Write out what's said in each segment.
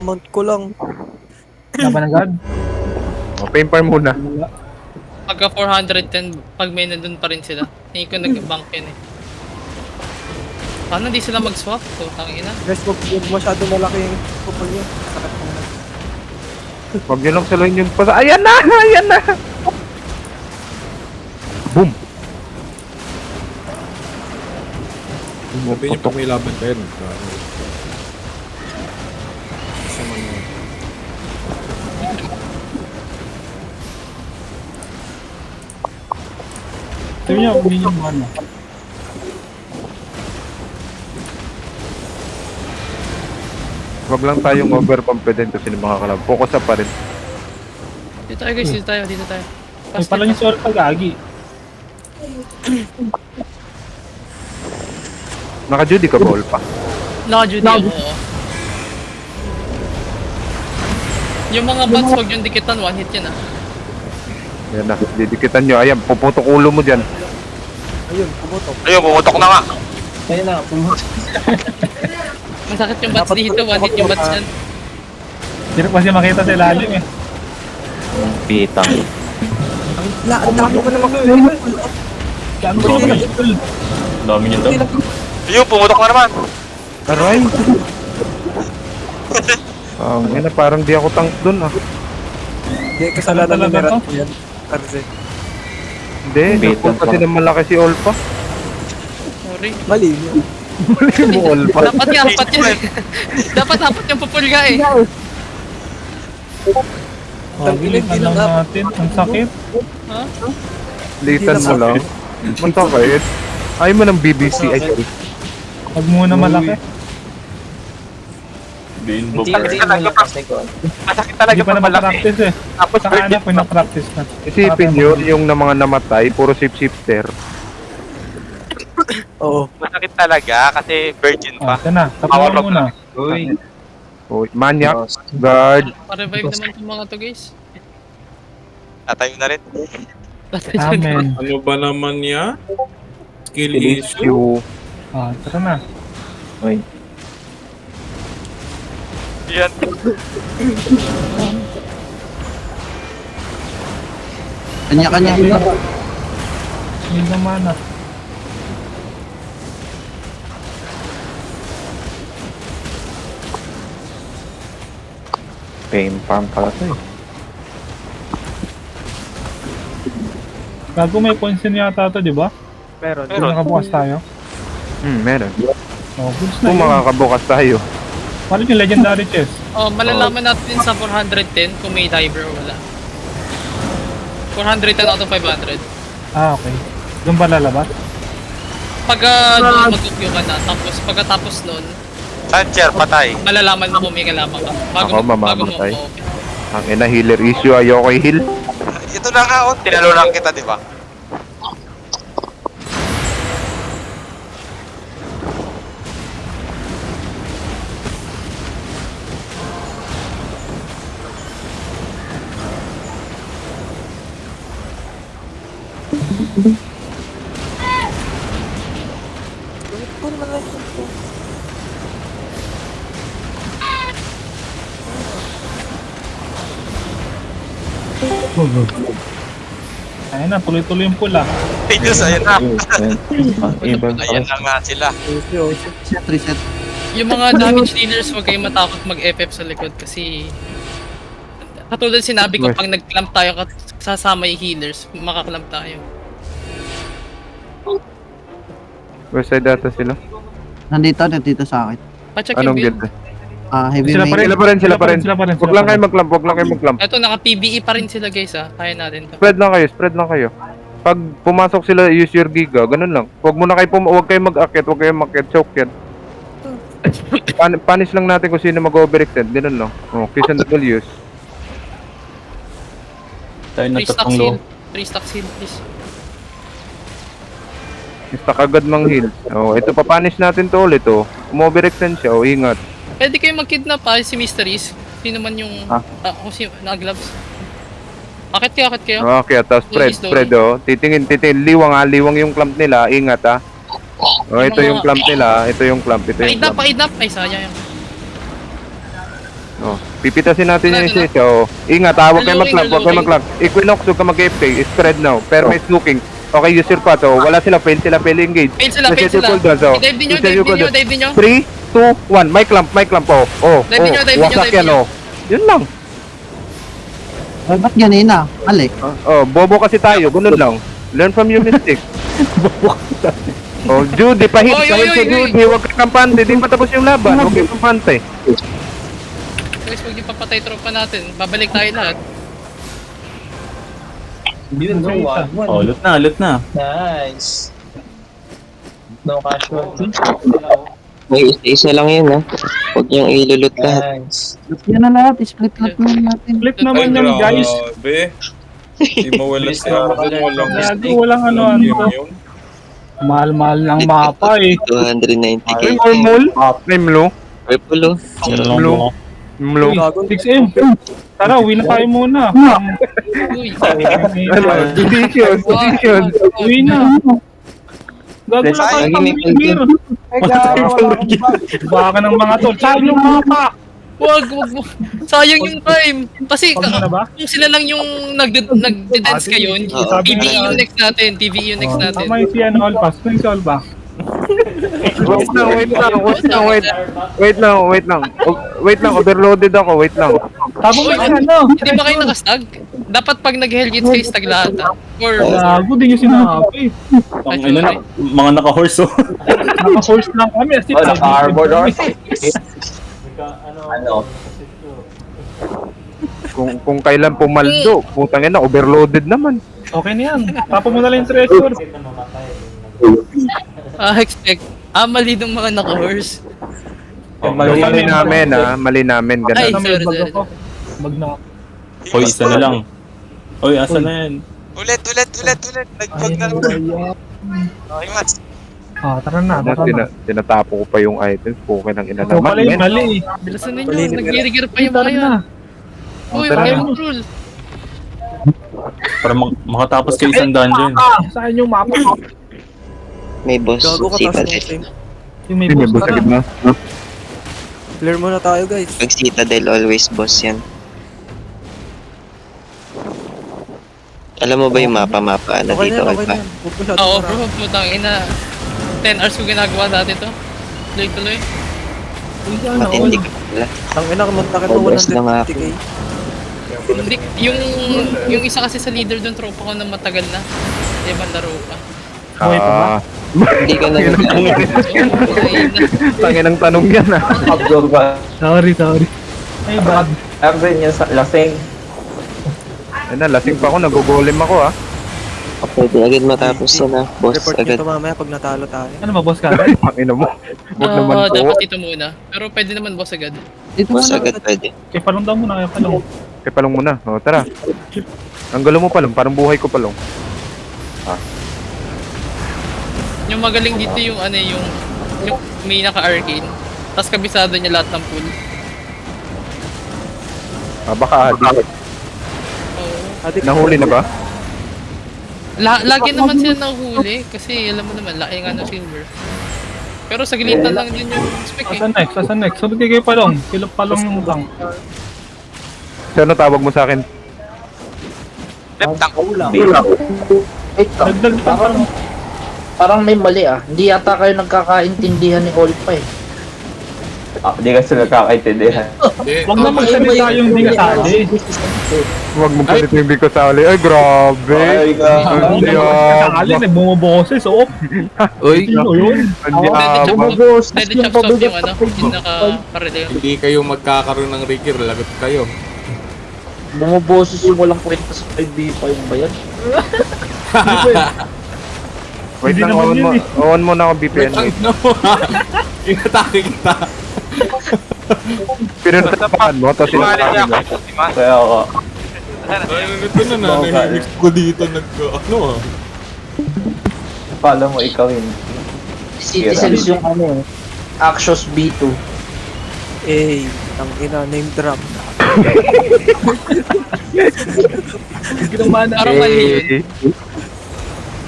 Mount ko lang. Laban agad. O, pain farm muna. Pagka 410, pag may nandun pa rin sila. Hindi ko nag-bank yun eh. Paano di sila mag-swap? Putang ina. Guys, huwag masyado malaki yung kupal niya. Sakit mo na. Huwag nyo lang saluhin yung pasa. Ayan na! Ayan na! Boom! Sabi niyo pag may laban kayo, sama niyo. Sabi niya, umiin yung mana. Huwag lang tayong overconfident kasi ng mga kalab. Focus up pa rin. Dito tayo guys, dito tayo. Ay, pala niya sa pag-agi. Naka-Judy ka ba, Olpa? Naka-Judy ako, oo. Yung mga bots, huwag yung dikitan, one hit yan ah. Yan na, didikitan nyo. Ayan, puputok ulo mo dyan. Ayun, pumutok. Ayun, pumutok na nga. Kaya na, pumunta. Masakit yung bots dito, one hit yung bots yan. Hirap kasi makita sa ilalim eh. Pitang. Ang dami ko naman. Kaya ba yun? Dami niyo daw. Ayun, pumutok na naman. Aray! Yan na, parang di ako tank dun ah. Hindi, kasalanan ng merat ko yan. Tarze. Hindi, nagpul kasi ng malaki si Olpa. Sorry. Mali yun. Mali mo, Olpa. Dapat yan, dapat yan. Dapat yung pupulga eh. Oh, bilisan lang natin. Ang sakit. Ha? Litan mo lang. Masakit. Ayaw mo ng BBC, ay sorry. Pag muna malaki. Rainbow Masakit Park. talaga pag... Masakit talaga Hindi pa pag na malaki. practice eh. Tapos Saka virgin na, pinapractice na. Isipin nyo, yung na mga namatay, puro shifter. Oo. masakit talaga kasi virgin Oh, pa. ito na. Tapuan mo muna. Uy. Oh, maniac, guard. Pa-revive naman itong mga to guys. Tatayo na rin. Amen. Ano ba naman niya? Skill issue? Issue. Ah, tara na. Uy. Yan. Kanya-kanya yun. Need na mana. Pain farm pala to eh. Gago may points din yata ito, di ba? Meron. Meron. Kung nakabukas tayo. Meron. Oh, goods na Kung yun. makakabukas tayo. Paano yung legendary chest? Oh, malalaman natin sa 410 kung may diver o wala. 410 out of 500. Ah, okay. Doon ba lalabas? Pagka doon mag-queue ka na, tapos pagkatapos nun, Sancher, patay. malalaman mo kung may kalaman ka. Ako, Bago mamamatay. mo Ang ina, healer issue, ayoko i-heal. Ito na nga, oh. Tinalo lang kita, di ba? Ayun na, tuloy-tuloy yung pula. Hey, Diyos, ayun na. Ibang Ayan na nga sila. Yung mga damage dealers, huwag kayong matakot mag-FF sa likod kasi katulad sinabi ko, pag nag-clamp tayo sasama yung healers, makaklamp tayo. West side data sila. Nandito sa akin. Pacheck Anong yung guild? build. Heavy Sila pa rin. rain. Sila pa rin. Huwag lang kayo mag-clamp, huwag lang kayo mag-clamp. Eto, naka-PBE pa rin sila guys ha. Kaya natin to. Spread lang kayo. Pag pumasok sila, use your giga, ganun lang. Huwag muna kayo huwag kayo mag-akit, huwag kayo mag-akit, choke yan. Punish lang natin kung sino mag-overextend, ganun lang. Oh, kiss and use. tayo na 3 stacks tatlong heal. low. 3 stacks heal please. Basta kagad mang heal. Oh, ito papunish natin to ulit oh. Umoverextend siya, oh, ingat. Pwede kayo mag-kidnap ha, si Mysteries. Sino man yung, kung sino, naka-gloves. Akit kayo. Okay, tapos spread oh. Titingin, liwang yung clamp nila, ingat ah. Oh, ito yung clamp nila, ito yung clamp. Pa-idnap. Ay, sayang. Oh, pipitasin natin yung isa. Oh. Ingat ha, huwag kayo mag-clamp, huwag kayo mag-clamp. Equinox, huwag ka mag-FK, spread now. Pero may smoking. Okay, use your path. Oh, wala sila, fail engage. Fail sila, fail Reset your sila. cooldowns, oh. Dive din nyo, Reset dive your din nyo, cooldowns. dive din nyo. 3, 2, 1, may clamp, oh. Oh, Dive nyo, dive nyo, wasak dive yan, nyo. oh. Yun lang. Ay, ba't ganina? Mali. Oh, bobo kasi tayo, ganun lang. Learn from your mistakes. Oh, Judy, pahit, Oy, oy, pahit sa oy, oy. Judy, huwag ka kampante, di pa tapos yung laban, huwag ka kampante. Guys, huwag niyo papatay tropa natin. Babalik tayo lahat. Oh, loot na. Nice. No casualty. May isa lang yun ha. Huwag niyong ilulot lahat. Nice. Loot yan na lahat. Split loot na natin. Flip naman yan, guys. Grabe. Di mawala sa walang Gago, walang ano. yun. Mahal-mahal ng mapa eh. 290k. Ay, normal. Ay, mlo. Purple oh. Mlo. Mlo. Uy, 6M. Tara, uwi na tayo muna. Uy. Ano, decision. Uwi na. Gago lang tayo Lagi pang may beer. Baka ng mga tol. Sayang yung mapa. Wag. Sayang yung time. Kasi Pag na ba? kung sila lang yung nagde-dance kayo, Oo. TVE yung next natin. TVE yung next natin. Tama yung si ano, all pass. May si all pass. Wait lang, overloaded ako, wait lang. Tapos may ano. Hindi ba kayo nakastag? Dapat pag nag-hellgate kayo, stag lahat ha? Or, Gago din yung sinabi. Ang ina na, mga naka-horse oh. Naka-force lang kami. As Oh, naka-arbor or? Kung kailan pumaldo, putang ina, overloaded naman. Okay na yan. Tapo mo na lang yung treasure. expect. Mali ng mga naka-horse. Mali namin mali namin, Ay, ganun. May sorry, bag sorry. ako. Bag na. Hoy, isa na lang. Hoy, asa na yan? Ulit. Nagpag na naman. Okay, mas. Tara na. Tara na. Tinatapo ko pa yung items, pukin ng ina Ito naman. pala yung men. mali. Bilisan ninyo, nag-gear pa yung mga Tara yan. na. Uy, Tara fire na. control. Para makatapos kayo isang dungeon. Saan yung mapa? May boss. Gago ka Citadel. tapos Yung may Hindi, boss boss, na. sakit na. Clear muna tayo guys. Pag Citadel, always boss yan. Alam mo ba yung mapa? Ano Okay dito, na yan, okay na Alpha? yan. Huwag masyado Oo, marami. bro, putang ina. 10 hours ko ginagawa dati to. Tuloy-tuloy. Matindi ka pala. Ang ina, kamunta ka Progress na nga 150k. Hindi, yung isa kasi sa leader doon, tropa ko na matagal na. Ibang laro pa. Buhay pa ba? Hindi ka na Tangin ang tanong yan Abdul ba? Sorry. Ay, bad. Abdul niya sa lasing. Ayun na, lasing pa ako, nagugolem ako Pwede agad matapos yan ha. Boss Report agad. dito mamaya pag natalo tayo. Ano ba, boss ka? Ang ina mo. Huwag naman po. Dapat ito muna. Pero pwede naman boss agad. Dito Boss muna. agad pwede. Kaya palong daw muna, kaya palong. Kaya palong muna. O, tara. Ang galo mo palong, parang buhay ko palong. Yung magaling dito yung ano yung may naka-arcane. Tapos kabisado niya lahat ng pool. Baka adik. Oo. Nahuli na ba? Lagi naman sila nahuli kasi alam mo naman, laki nga ng silver. Pero sa gilitan lang din yung spec eh. Asa next? Sabi kayo palong. Kilo palong yung tank. So, ano tawag mo sa akin? Reptang. Wait lang. Dagdag pa palong. Parang may mali ah. Hindi yata kayo nagkakaintindihan ni Olpa eh. Hindi kasi nagkakaintindihan. Huwag na magsalita yung hindi kasali. Huwag mo palit yung biko sali. Ay, grabe. Ang Kasali, diabo. nagbumaboses. Oo. Uy, Sino yun? Ang diabo. Bumubos. Dead chop soft yung ano, yung naka-pareleo. Hindi kayo magkakaroon ng rigger, lagot kayo. Bumuboses yung walang kwenta sa 5v5 ba yan? Wait Hindi lang, naman yun eh. on mo na ako VPN. Ang Wait. no Inatake kita. Pinuntahan mo, tapos Tumali niya sinasabi mo. ako. Kaya ako. Ito na nanahimik ko dito ano ah. Pala mo ikaw yun. Citizens yung ano eh. Axios B2. ang ina, name drop. Parang mali yun.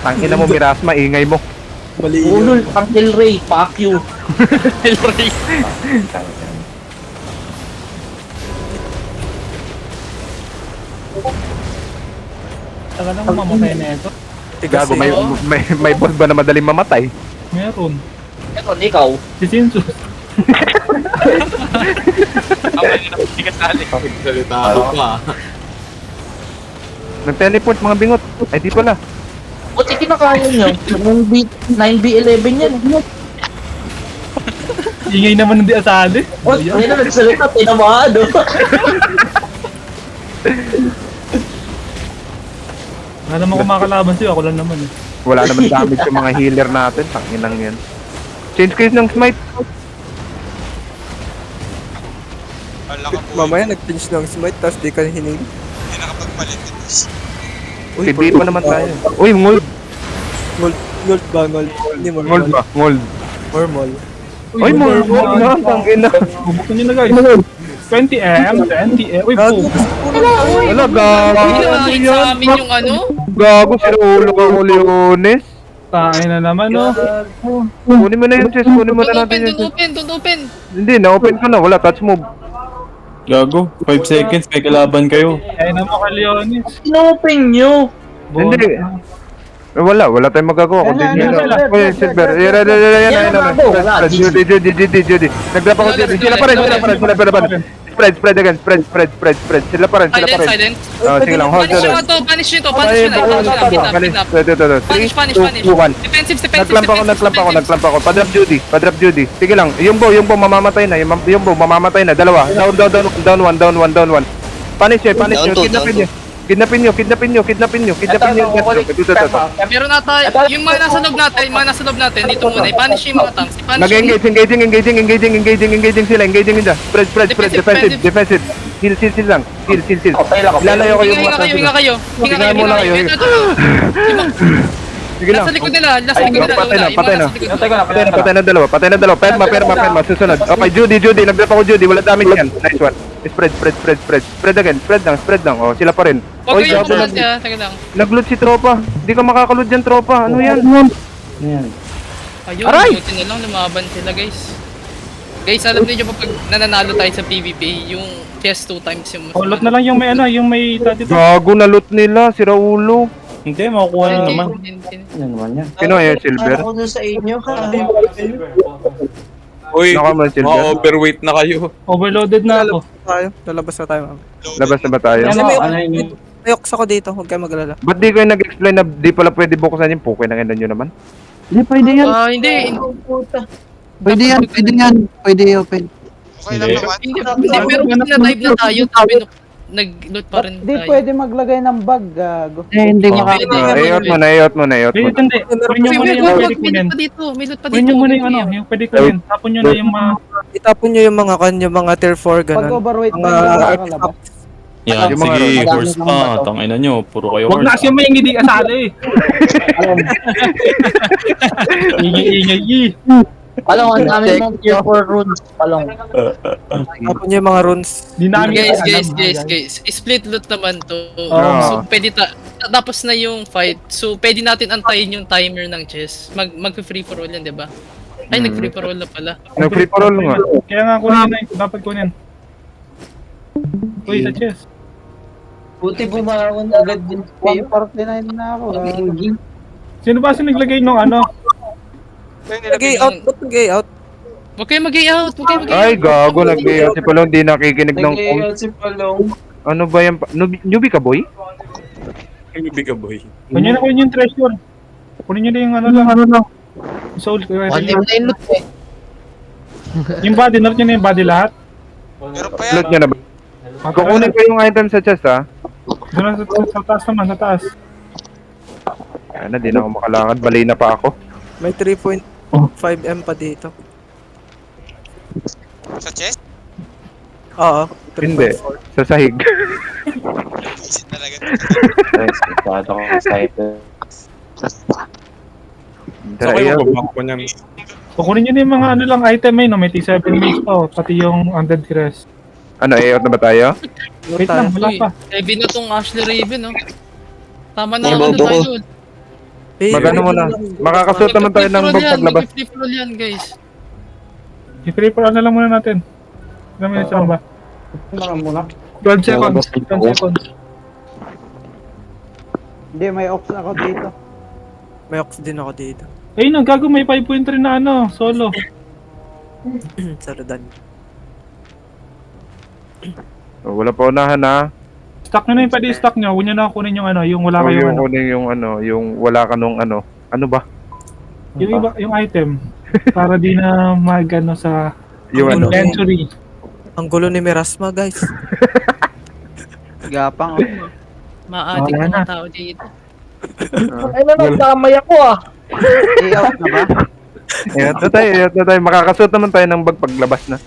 Ang ina mo, Miras, maingay mo. Mali yun. Ulul, ang El Rey, fuck you. Taga lang mamatay na ito. Tigas Gago, eh. may boss ba na madaling mamatay? Meron. Eto, ikaw. Si Sinsu. Ako yun ang hindi kasali. Salita ka pa. Nag-teleport mga bingot. Ay, di pala. Buti kinakaya nyo. 9B11 yan. Ingay naman hindi asali. O, ayun na nagsalita, tinamaan, no? Wala naman kumakalaban sa'yo, ako lang naman eh. Wala naman damage yung mga healer natin. Tanginang yan. Change case ng smite. Wala ka po. Mamaya nag-pinch ng smite, tapos di ka hining. Hindi nakapagpalit ni boss. TB pa naman tayo. Uy, ngold. Ngold ba? Ngold. Hindi mo. Ngold ba? Ngold. Or mall. Uy, ngold na. Tangina. Bubuksan nyo na guys. 20M, 20M. Uy, Gago. po. Wala, gago. Ano Pinakain sa yan? amin yung ano. Gago, si Rolo ka, Leones. Tayo na naman, no? Kunin mo na yung chest. Kunin mo Don't na open, natin yung don't chest. open, don't open. Hindi, na-open ka na. Wala, touch move. Gago, 5 seconds, may kalaban kayo. Ayun naman ka, Leonis. Inopen nyo. Hindi. Wala tayong magagawa. Kundi Yan, nila. yan, Uy, Silver. Yan. Wala, Judy. Nagdrap ako Judy. Sila pa rin. Spread again. Spread. Sila pa rin. Silent. Oh, sige lang. Hold Punish on. nyo to, punish nyo to, punish nyo na. Kidnap. Punish. Punish. Defensive. Nagklamp ako. Padrap Judy. Sige lang. Yung bow mamamatay na. Yung bow mamamatay na. Dalawa. Down one. Punish nyo. Kidnapin nyo. Meron na tayo, yung mga nasa loob natin, dito muna, i-punish yung mga tanks, i-punish yung... Engaging sila. Spread. Defensive. Heal lang. Heal. Ilalayo ko yung mga tanks. Hinga kayo. Muna kayo. Sige lang. Nasa likod nila, Patay na dalawa. Perma. Susunod. Okay, Judy. Nag-drop ako Judy. Wala damage yan. Nice one. Spread again. Spread lang. Oh, sila pa rin. Huwag Oy, kayong gago, kumalas niya, taga lang. nag-loot si tropa. Di ka makakaloot dyan, tropa. Ano yan? Ayun, Aray! buti na lang, lumaban sila guys. Guys, alam niyo pa pag nananalo tayo sa PvP, yung chest 2 times yung mas... Ulot na lang yung may dati to. Gago na loot nila. Sira ulo. Hindi, makukuha nyo naman. Sino yung silver? Ako dun sa inyo. Uy, Nakaman silver. overweight na kayo. Overloaded na ako. Lalabas na tayo. Labas na ba tayo? Kasi may ox ako dito. Huwag kayo mag-alala. Ba't di kayo nag-explain na di pala pwede buksan yung pukin ng nyo naman? Hindi, pwede yan. Hindi. Pwede open. Okay lang naman. Hindi, pero na-dive na tayo, sabi nag-loot pa rin tayo. maglagay ng bag, gago. Hindi Pwede. Iot mo na. Hindi. Kunin nyo muna yung pwede May kunin. loot pa dito, may loot pa dito. Kunin nyo muna yung yung pwede kunin. Tapon nyo na yung mga... Itapon nyo yung mga tier 4 ganun. overweight Mga artifacts. Yan, Yung mga sige, road. horse pa. Tangina nyo, puro kayo Huwag na horse. kasi may hindi kasali. Ingay. Palong, ang dami ng tier 4 runes. Palong. Itapon nyo yung mga runes. Di namin Guys, split loot naman to. Oo. So, pwede tapos na yung fight. So, pwede natin antayin yung timer ng chess. Mag-free for all yan, di ba? Ay, nag-free for all na pala. Nag-free for all nga. Kaya nga kunin na yung dapat kunin. Uy, sa chest. Buti bumawan agad din kayo. 149 na ako. Sino ba naglagay nung ano? Nag-gay out. Ba't nag-gay out? Huwag kayo mag-out. Ay, gago. Nag-iot si Palong. Di nakikinig ng... si Palong. Ano ba yan? Newbie ka, boy? Big boy. Kunin yung treasure. Kunin nyo na yung ano lang. Soul. Yung body, narot nyo na yung body lahat. Meron pa yan. Loot nyo na ba? Kukunin ko yung item sa chest, ha? Doon sa taas naman, sa taas. Kaya na, di na ako makalakad. Balay na pa ako. May 3.5 M pa dito. Sa chest? Oo. 3.4. Hindi. Sa sahig. Visit talaga. Masyado kong excited. Tara, Saka iot. yung bumang ko niyan. Kukunin nyo na yung mga ano lang item no? May T7 mace pa, pati yung undead crest. Ano, iot na ba tayo? Wait lang, wala pa. Heavy na tong Ashley Raven, no? Tama na Ay, ano bobo ko. tayo. Magano mo na. Makakasuot naman tayo ng bag paglabas. Mag-free for all yan, guys. I-free for all na lang muna natin. Ilang minutes lang ba? 12 seconds. 10 seconds. Hindi, may ox ako dito. May ox din ako dito. Eh, nagago may 5.3 na ano, solo. Sa Rodan. Oh, wala pa unahan na. Stock nyo na yung pwede stock nyo. Huwag nyo na kunin yung ano, yung wala O kayong yung ano. kunin yung ano, yung wala ka nung ano. Ano ba? Yung iba, yung item. Para di na magano sa Yung ano. inventory. Ang gulo ni Mirasma, guys. Gapang. Maadik Wala mga na. tao dito. Ay na, nagkamay ako ah. I-out na ba? Ayun na tayo. Makakasuot naman tayo ng bag paglabas na.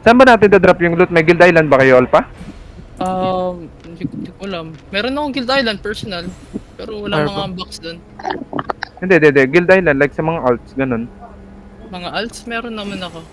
Saan ba natin da-drop yung loot? May Guild Island ba kayo, Alpha? Hindi ko alam. Meron akong Guild Island personal. Pero wala mga box doon. Hindi. Guild Island, like sa mga alts, ganun. Mga alts, meron naman ako.